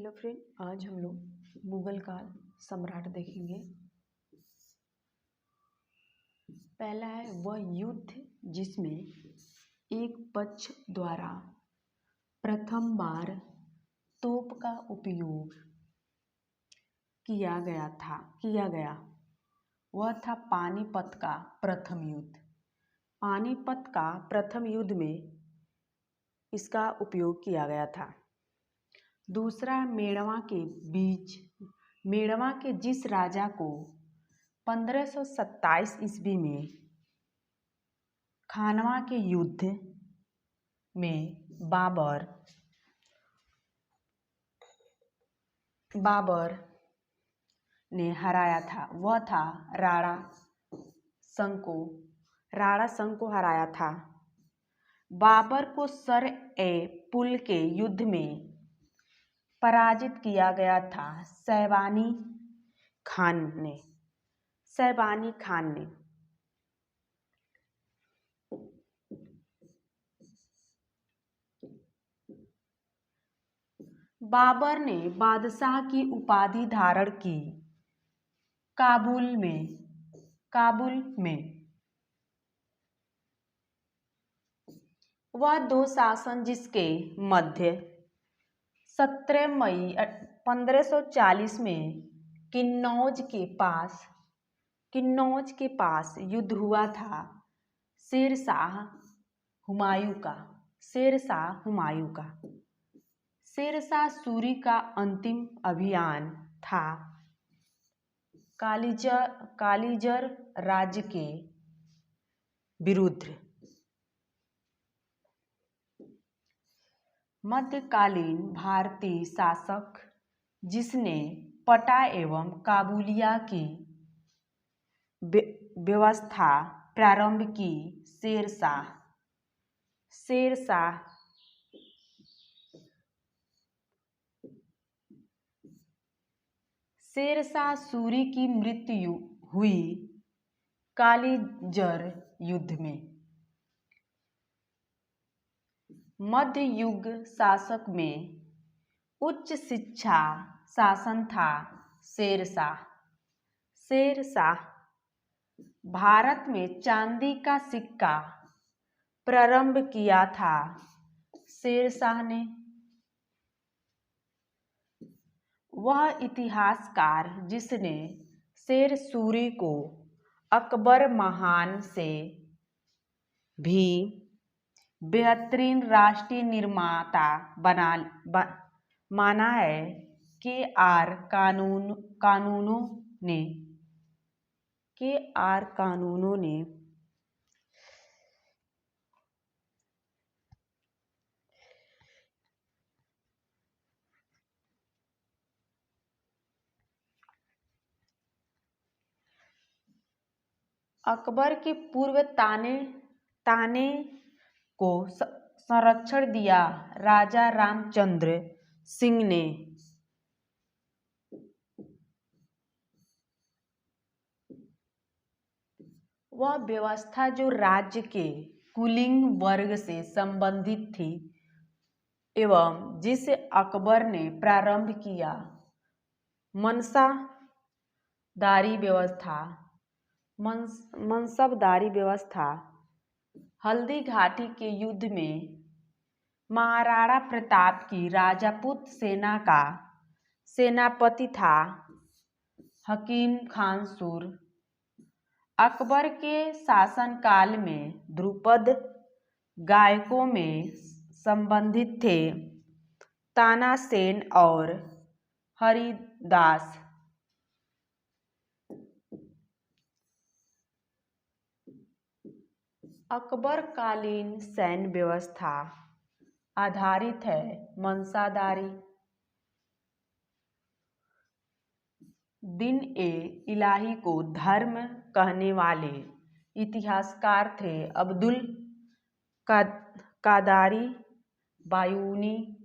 Hello friend, आज हम लोग मुगल काल सम्राट देखेंगे। पहला है वह युद्ध जिसमें एक पक्ष द्वारा प्रथम बार तोप का उपयोग किया गया। वह था पानीपत का प्रथम युद्ध। पानीपत का प्रथम युद्ध में इसका उपयोग किया गया था। दूसरा, मेड़वा के जिस राजा को 1527 ईस्वी में खानवा के युद्ध में बाबर ने हराया था, वह था राणा संग को हराया था। बाबर को सर-ए-पुल के युद्ध में पराजित किया गया था शैबानी खान ने। बाबर ने बादशाह की उपाधि धारण की। काबुल में वह दो शासन जिसके मध्य 17 मई 1540 में किन्नौज के पास युद्ध हुआ था शेरशाह सूरी का अंतिम अभियान था कालिजर राज्य के विरुद्ध। मध्यकालीन भारतीय शासक जिसने पटा एवं काबूलिया की व्यवस्था प्रारंभ की, शेरशाह सूरी की मृत्यु हुई कालिजर युद्ध में। मध्य युग शासक में उच्च शिक्षा शासन था शेरशाह भारत में चांदी का सिक्का प्रारंभ किया था शेरशाह ने। वह इतिहासकार जिसने शेर सूरी को अकबर महान से भी बेहतरीन राष्ट्रीय निर्माता माना है, के.आर. कानूनों ने अकबर के पूर्व ताने को संरक्षण दिया। राजा रामचंद्र सिंह ने वह व्यवस्था जो राज्य के कुलीन वर्ग से संबंधित थी एवं जिसे अकबर ने प्रारंभ किया, मनसबदारी व्यवस्था। हल्दी घाटी के युद्ध में महाराणा प्रताप की राजपूत सेना का सेनापति था हकीम खान सूर। अकबर के शासनकाल में ध्रुपद गायकों में संबंधित थे तानासेन और हरिदास। अकबर कालीन सैन्य व्यवस्था आधारित है मनसादारी। दीन-ए-इलाही को धर्म कहने वाले इतिहासकार थे अब्दुल कादरी बायूनी।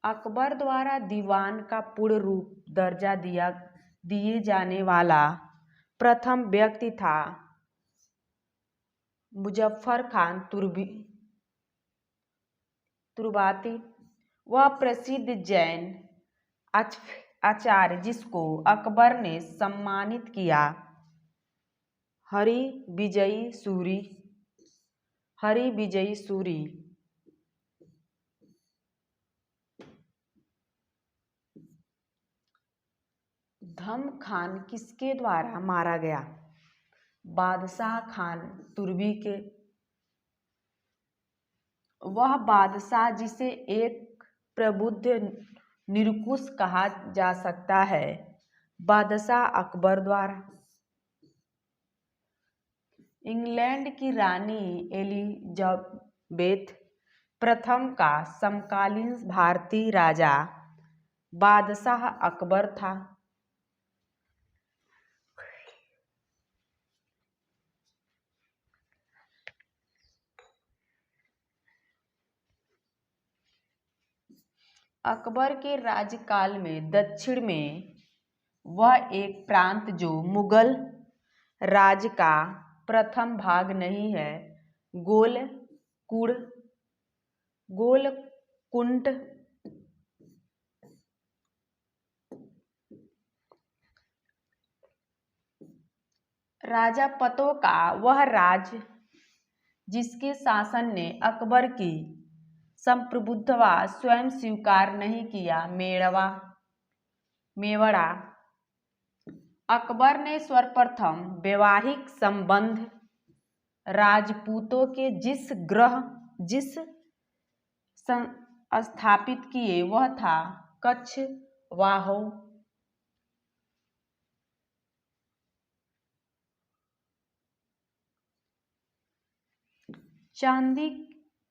अकबर द्वारा दीवान का पूर्ण रूप दर्जा दिए जाने वाला प्रथम व्यक्ति था मुजफ्फर खान तुर्बाती। वह प्रसिद्ध जैन आचार्य जिसको अकबर ने सम्मानित किया, हरिविजयी सूरी। धम खान किसके द्वारा मारा गया? बादशाह खान तुर्की के। वह बादशाह जिसे एक प्रबुद्ध निरंकुश कहा जा सकता है, बादशाह अकबर द्वारा। इंग्लैंड की रानी एलिजाबेथ प्रथम का समकालीन भारतीय राजा बादशाह अकबर था। अकबर के राज्यकाल में दक्षिण में वह एक प्रांत जो मुगल राज का प्रथम भाग नहीं है, गोलकुंड राजापतों का वह राज्य जिसके शासन ने अकबर की संप्रभुत्व स्वयं स्वीकार नहीं किया, मेवाड़ा। अकबर ने सर्वप्रथम वैवाहिक संबंध राजपूतों के जिस स्थापित किए वह था कछवाहों।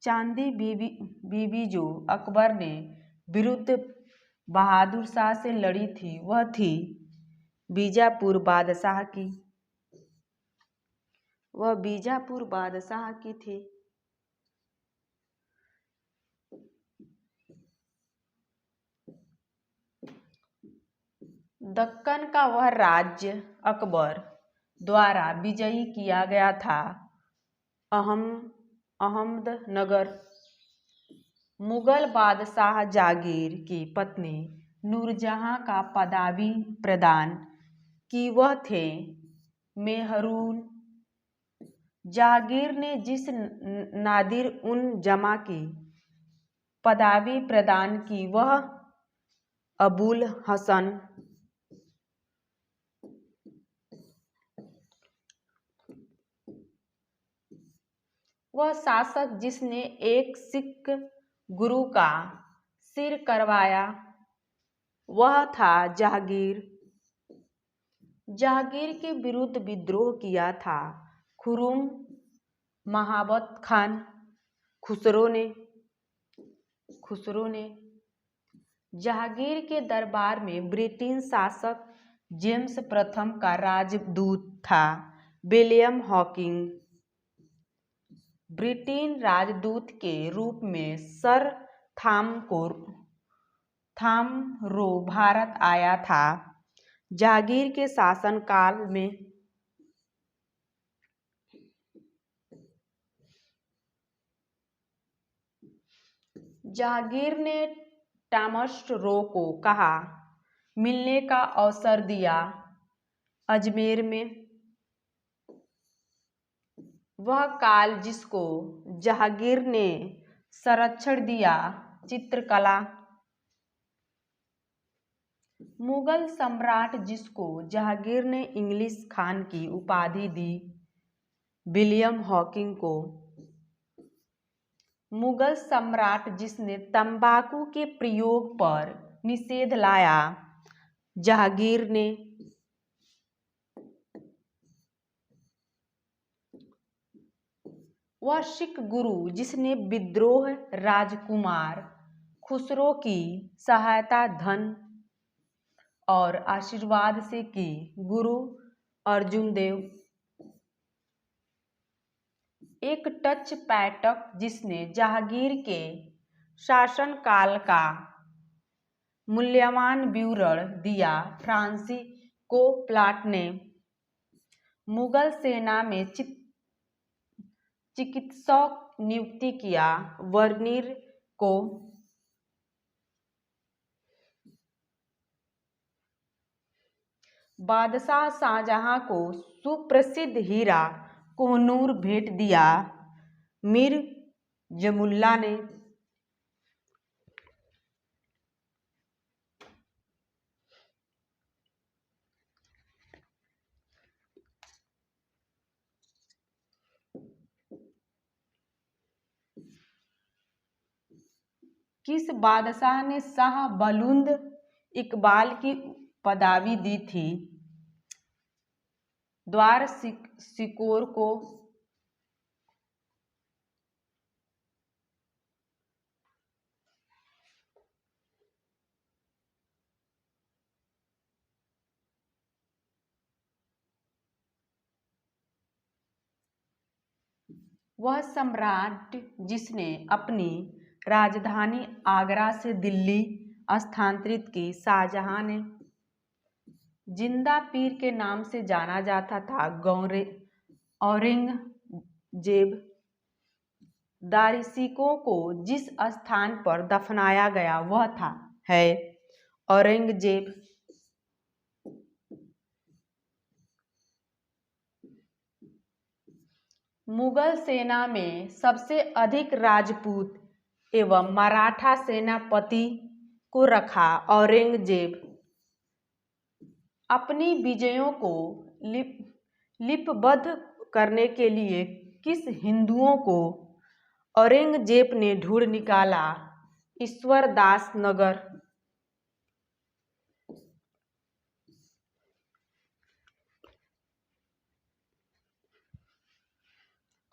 चांदी बीबी जो अकबर ने विरुद्ध बहादुर शाह से लड़ी थी, वह थी बीजापुर बादशाह की। वह बीजापुर बादशाह की थी। दक्कन का वह राज्य अकबर द्वारा विजयी किया गया था, अहमदनगर। मुगल बादशाह जहांगीर की पत्नी नूरजहां का पदवी प्रदान की, वह थे मेहरून। जहांगीर ने जिस नादिर उन जमा की पदवी प्रदान की, वह अबुल हसन। वह शासक जिसने एक सिख गुरु का सिर करवाया, वह था जहांगीर। जहांगीर के विरुद्ध विद्रोह किया था खुर्रम महाबत खान खुसरो ने। जहांगीर के दरबार में ब्रिटिश शासक जेम्स प्रथम का राजदूत था विलियम हॉकिंग। ब्रिटेन राजदूत के रूप में सर थामरो भारत आया था। जहांगीर के शासनकाल में जहांगीर ने टॉमस रो को कहा मिलने का अवसर दिया। अजमेर में वह काल जिसको जहांगीर ने संरक्षण दिया, चित्रकला। मुगल सम्राट जिसको जहांगीर ने इंग्लिश खान की उपाधि दी, विलियम हॉकिंग को। मुगल सम्राट जिसने तंबाकू के प्रयोग पर निषेध लाया, जहांगीर ने। वह सिख गुरु जिसने विद्रोह राजकुमार खुसरो की सहायता धन और आशीर्वाद से की, गुरु अर्जुन देव। एक डच पर्यटक जिसने जहांगीर के शासनकाल का मूल्यवान विवरण दिया, फ्रांसिस्को प्लाट ने। मुगल सेना में चिकित्सक नियुक्त किया, वर्निर को। बादशाह शाहजहां को सुप्रसिद्ध हीरा कोहनूर भेंट दिया। मीर जमुल्ला ने किस बादशाह ने शाह बलूंद इकबाल की पदवी दी थी? द्वार सिकोर को। वह सम्राट जिसने अपनी राजधानी आगरा से दिल्ली स्थानांतरित की। शाहजहां ने जिंदा पीर के नाम से जाना जाता था। औरंगजेब दारिसिकों को जिस स्थान पर दफनाया गया वह है औरंगजेब। मुगल सेना में सबसे अधिक राजपूत एवं मराठा सेनापति को रखा। औरंगजेब अपनी विजयों को लिपिबद्ध करने के लिए किस हिंदुओं को औरंगजेब ने ढूंढ निकाला? ईश्वरदास नगर।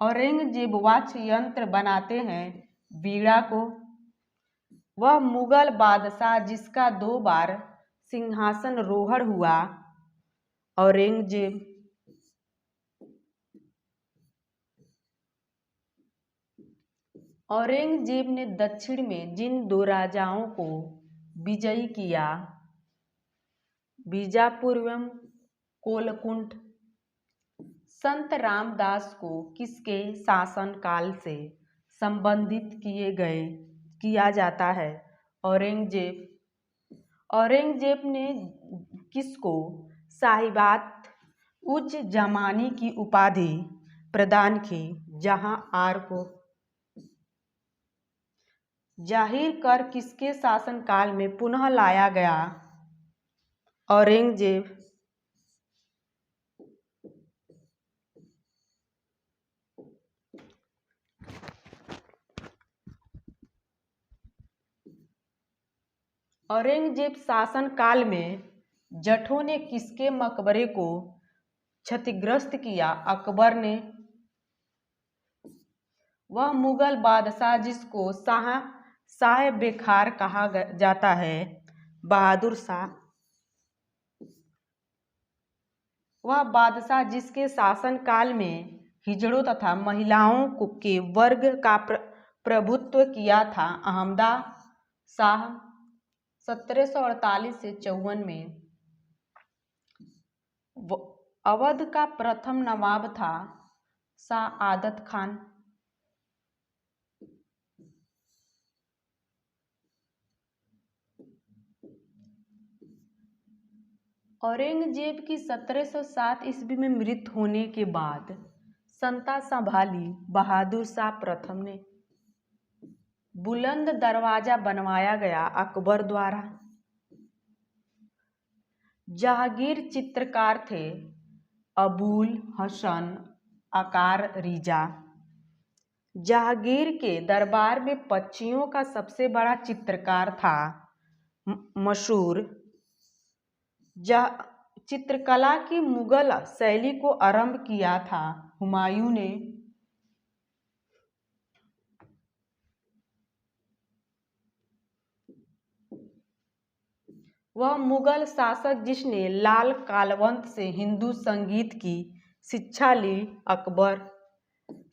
औरंगजेब वाद्य यंत्र बनाते हैं बीड़ा को। वह मुगल बादशाह जिसका 2 बार सिंहासन रोहड़ हुआ। औरंगजेब ने दक्षिण में जिन 2 राजाओं को विजयी किया? बीजापुर एवं कोलकुंठ। संत रामदास को किसके शासनकाल से संबंधित किया जाता है? औरंगजेब ने किसको साहिबात उज जमानी की उपाधि प्रदान की? जहां आर को। जाहिर कर किसके शासनकाल में पुनः लाया गया? औरंगजेब शासन काल में जटों ने किसके मकबरे को क्षतिग्रस्त किया? अकबर ने। वह मुगल बादशाह जिसको शाह बेखार कहा जाता है? बहादुर शाह। वह बादशाह जिसके शासन काल में हिजड़ों तथा महिलाओं के वर्ग का प्रभुत्व किया था? अहमदा शाह। 1748 से 54 में अवध का प्रथम नवाब था शाह आदत खान। औरंगजेब की 1707 ईस्वी में मृत्यु होने के बाद संता संभाली बहादुर शाह प्रथम ने। बुलंद दरवाजा बनवाया गया अकबर द्वारा। जहांगीर चित्रकार थे अबुल हसन आकार रिजा। जहांगीर के दरबार में पक्षियों का सबसे बड़ा चित्रकार था मशहूर। चित्रकला की मुगल शैली को आरंभ किया था हुमायूं ने। वह मुगल शासक जिसने लाल कालवंत से हिंदू संगीत की शिक्षा ली? अकबर।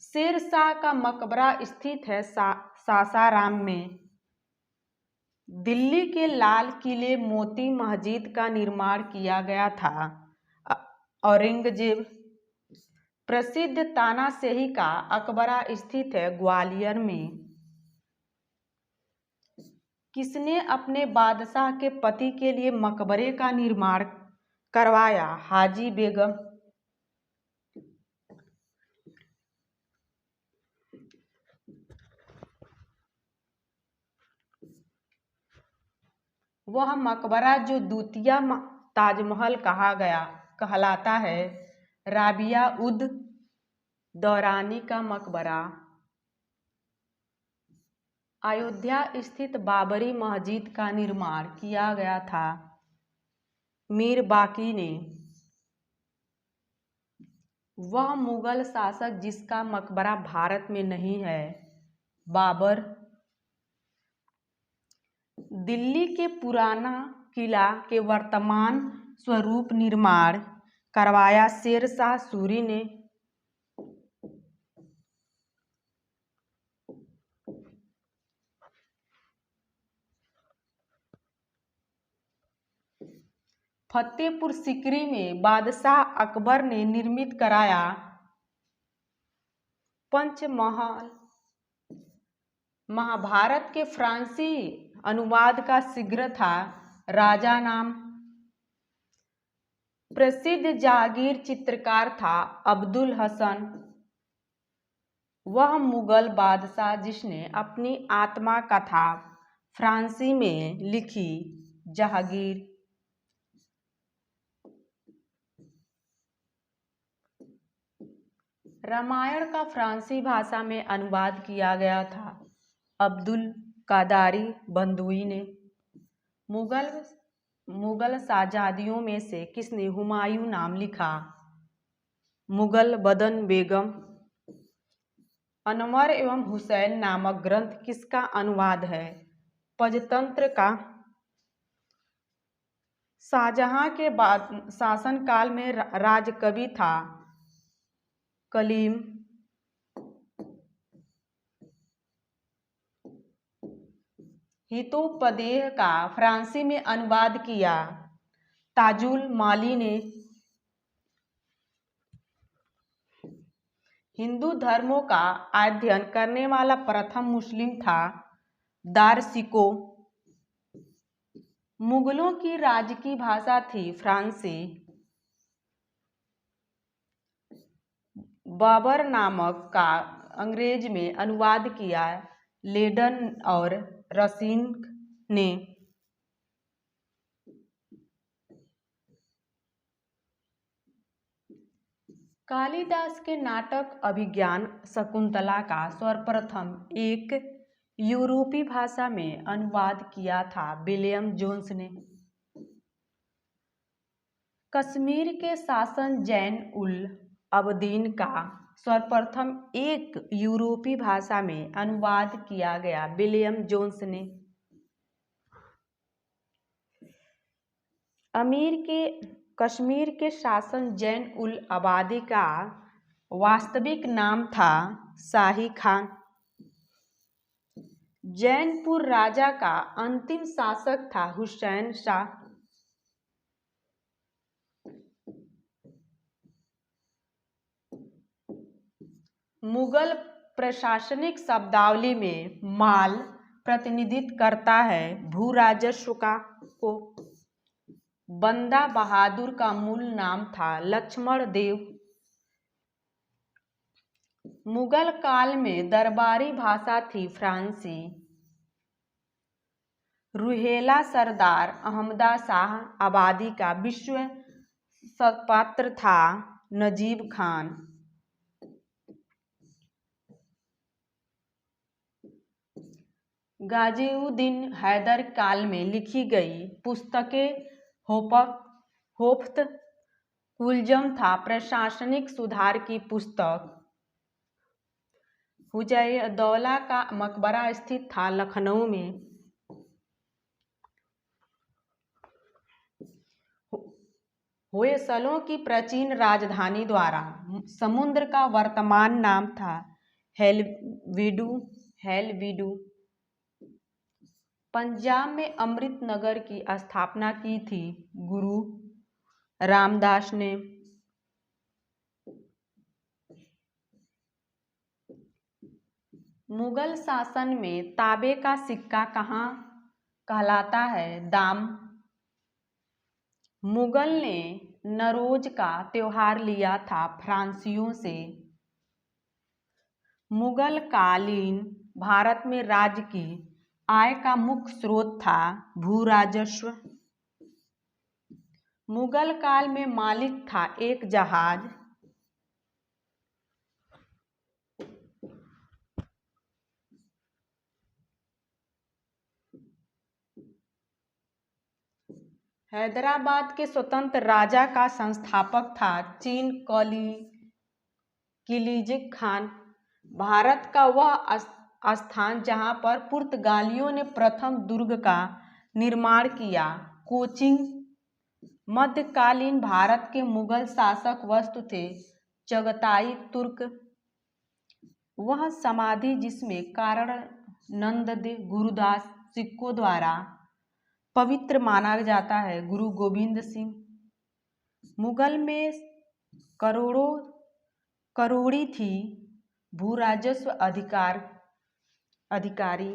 शेर शाह का मकबरा स्थित है सासाराम में। दिल्ली के लाल किले मोती मस्जिद का निर्माण किया गया था औरंगजेब। प्रसिद्ध तानाशाही का मकबरा स्थित है ग्वालियर में। किसने अपने बादशाह के पति के लिए मकबरे का निर्माण करवाया। हाजी बेगम वह मकबरा जो दूतिया ताजमहल कहलाता है, राबिया उद दौरानी का मकबरा। अयोध्या स्थित बाबरी मस्जिद का निर्माण किया गया था मीर बाकी ने। वह मुगल शासक जिसका मकबरा भारत में नहीं है, बाबर। दिल्ली के पुराना किला के वर्तमान स्वरूप निर्माण करवाया शेर शाह सूरी ने। फतेहपुर सीकरी में बादशाह अकबर ने निर्मित कराया। पंचमहल महाभारत के फ्रांसी अनुवाद का शीघ्र था राजा नाम। प्रसिद्ध जागीर चित्रकार था अब्दुल हसन। वह मुगल बादशाह जिसने अपनी आत्मा कथा फ्रांसी में लिखी। जहांगीर रामायण का फ्रांसी भाषा में अनुवाद किया गया था अब्दुल कादारी बंदुई ने। मुगल शहजादियों में से किसने हुमायूं नाम लिखा? मुगल बदन बेगम। अनवर एवं हुसैन नामक ग्रंथ किसका अनुवाद है? पंचतंत्र का। शाहजहां के बाद शासनकाल में राजकवि था कलीम। हितोपदेश का फ्रांसी में अनुवाद किया ताजुल माली ने। हिंदू धर्मों का अध्ययन करने वाला प्रथम मुस्लिम था दारशिको। मुगलों की राज्य की भाषा थी फ्रांसी। बाबर नामक का अंग्रेज में अनुवाद किया लेडन और रसीन ने। कालिदास के नाटक अभिज्ञान शकुंतला का सर्वप्रथम एक यूरोपी भाषा में अनुवाद किया था विलियम जोन्स ने। कश्मीर के शासन जैन उल अबदीन का सर्वप्रथम एक यूरोपी भाषा में अनुवाद किया गया विलियम जोन्स ने। कश्मीर के शासन जैन उल अबादी का वास्तविक नाम था शाही खान। जैनपुर राजा का अंतिम शासक था हुसैन शाह। मुगल प्रशासनिक शब्दावली में माल प्रतिनिधित्व करता है भू राजस्व को। बंदा बहादुर का मूल नाम था लक्ष्मण देव। मुगल काल में दरबारी भाषा थी फ्रांसी। रुहेला सरदार अहमदा शाह आबादी का विश्वास पात्र था नजीब खान। गाजिउद्दीन हैदर काल में लिखी गई पुस्तकें होफ्त कुलजम था प्रशासनिक सुधार की पुस्तक। हुजैदौला का मकबरा स्थित था लखनऊ में। होयसलों की प्राचीन राजधानी द्वारा समुद्र का वर्तमान नाम था हेलविडू। पंजाब में अमृत नगर की स्थापना की थी गुरु रामदास ने। मुगल शासन में तांबे का सिक्का कहाँ कहलाता है? दाम। मुगल ने नरोज का त्योहार लिया था फ्रांसियों से। मुगल कालीन भारत में राज्य की आय का मुख्य स्रोत था भू राजस्व। मुगल काल में मालिक था एक जहाज। हैदराबाद के स्वतंत्र राजा का संस्थापक था चीन खिलजी खान। भारत का वह स्थान जहां पर पुर्तगालियों ने प्रथम दुर्ग का निर्माण किया। कोचिन मध्यकालीन भारत के मुगल शासक वस्तु थे चगताई तुर्क। वह समाधि जिसमें कारण नंददेव गुरुदास सिखों द्वारा पवित्र माना जाता है गुरु गोविंद सिंह। मुगल में करोड़ी थी भू राजस्व अधिकारी।